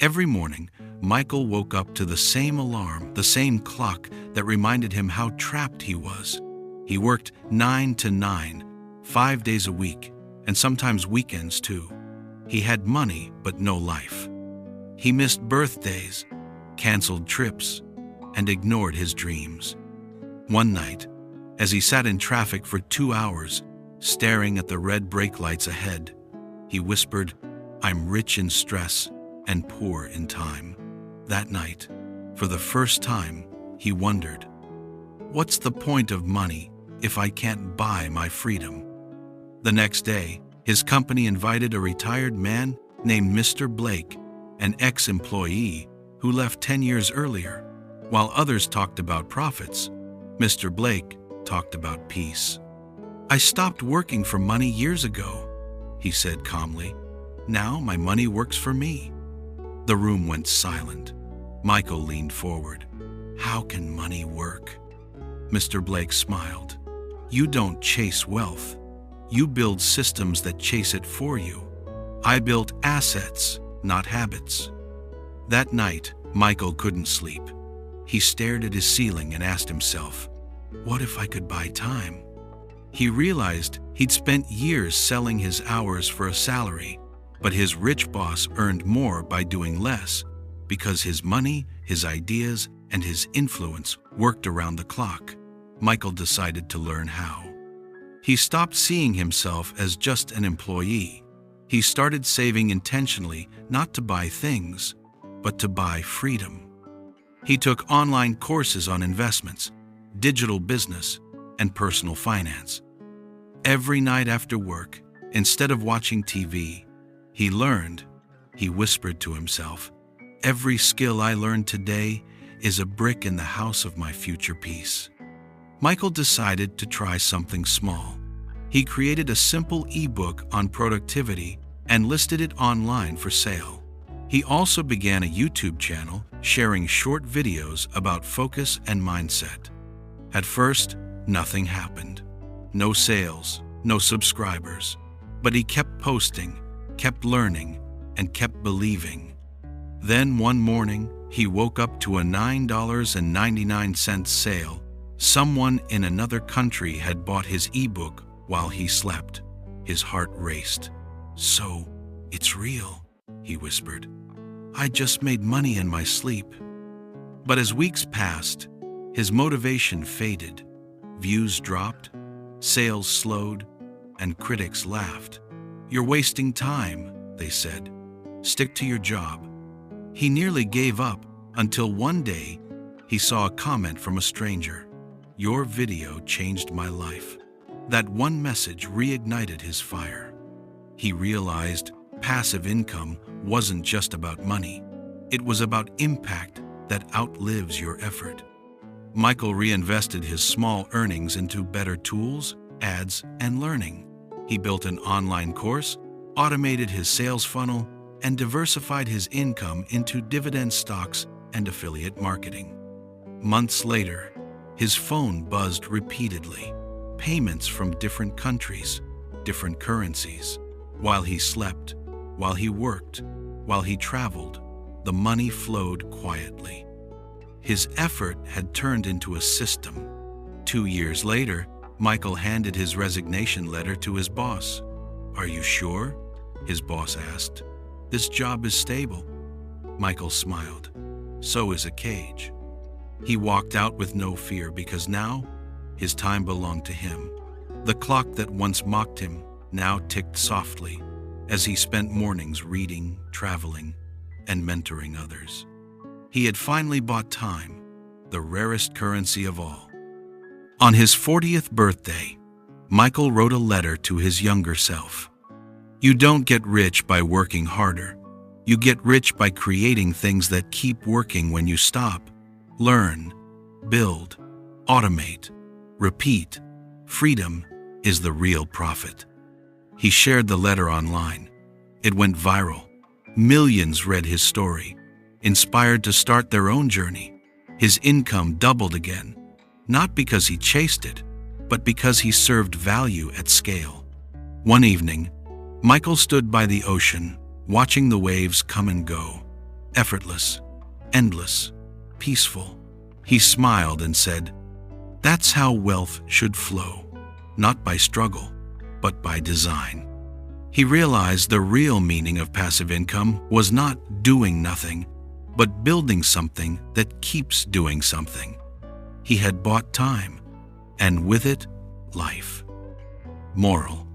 Every morning, Michael woke up to the same alarm, the same clock that reminded him how trapped he was. He worked 9 to 9, 5 days a week, and sometimes weekends too. He had money, but no life. He missed birthdays, canceled trips, and ignored his dreams. One night, as he sat in traffic for 2 hours, staring at the red brake lights ahead, he whispered, "I'm rich in stress and poor in time." That night, for the first time, he wondered, what's the point of money if I can't buy my freedom? The next day, his company invited a retired man named Mr. Blake, an ex-employee who left 10 years earlier. While others talked about profits, Mr. Blake talked about peace. "I stopped working for money years ago," he said calmly. "Now my money works for me." The room went silent. Michael leaned forward. "How can money work?" Mr. Blake smiled. "You don't chase wealth. You build systems that chase it for you. I built assets, not habits." That night, Michael couldn't sleep. He stared at his ceiling and asked himself, what if I could buy time? He realized he'd spent years selling his hours for a salary, but his rich boss earned more by doing less because his money, his ideas, and his influence worked around the clock. Michael decided to learn how. He stopped seeing himself as just an employee. He started saving intentionally, not to buy things, but to buy freedom. He took online courses on investments, digital business, and personal finance. Every night after work, instead of watching TV, he learned. He whispered to himself, "Every skill I learned today is a brick in the house of my future peace." Michael decided to try something small. He created a simple ebook on productivity and listed it online for sale. He also began a YouTube channel sharing short videos about focus and mindset. At first, nothing happened. No sales, no subscribers. But he kept posting, kept learning, and kept believing. Then one morning, he woke up to a $9.99 sale. Someone in another country had bought his ebook while he slept. His heart raced. "So, it's real," he whispered. "I just made money in my sleep." But as weeks passed, his motivation faded. Views dropped, sales slowed, and critics laughed. "You're wasting time," they said. "Stick to your job." He nearly gave up until one day he saw a comment from a stranger. "Your video changed my life." That one message reignited his fire. He realized passive income wasn't just about money. It was about impact that outlives your effort. Michael reinvested his small earnings into better tools, ads, and learning. He built an online course, automated his sales funnel, and diversified his income into dividend stocks and affiliate marketing. Months later, his phone buzzed repeatedly. Payments from different countries, different currencies. While he slept, while he worked, while he traveled, the money flowed quietly. His effort had turned into a system. 2 years later, Michael handed his resignation letter to his boss. "Are you sure?" his boss asked. "This job is stable." Michael smiled. "So is a cage." He walked out with no fear because now his time belonged to him. The clock that once mocked him now ticked softly as he spent mornings reading, traveling, and mentoring others. He had finally bought time, the rarest currency of all. On his 40th birthday, Michael wrote a letter to his younger self. "You don't get rich by working harder. You get rich by creating things that keep working when you stop. Learn, build, automate, repeat. Freedom is the real profit." He shared the letter online. It went viral. Millions read his story, inspired to start their own journey. His income doubled again, not because he chased it, but because he served value at scale. One evening, Michael stood by the ocean, watching the waves come and go. effortless, endless, peaceful. He smiled and said, "That's how wealth should flow, not by struggle, but by design." He realized the real meaning of passive income was not doing nothing, but building something that keeps doing something. He had bought time, and with it, life. Moral: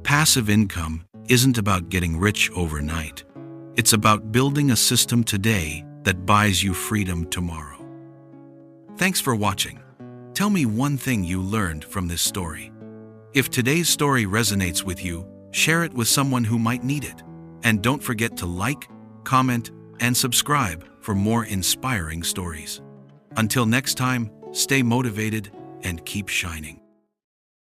passive income isn't about getting rich overnight. It's about building a system today that buys you freedom tomorrow. Thanks for watching. Tell me one thing you learned from this story. If today's story resonates with you, share it with someone who might need it. And don't forget to like, comment, and subscribe for more inspiring stories. Until next time, stay motivated and keep shining.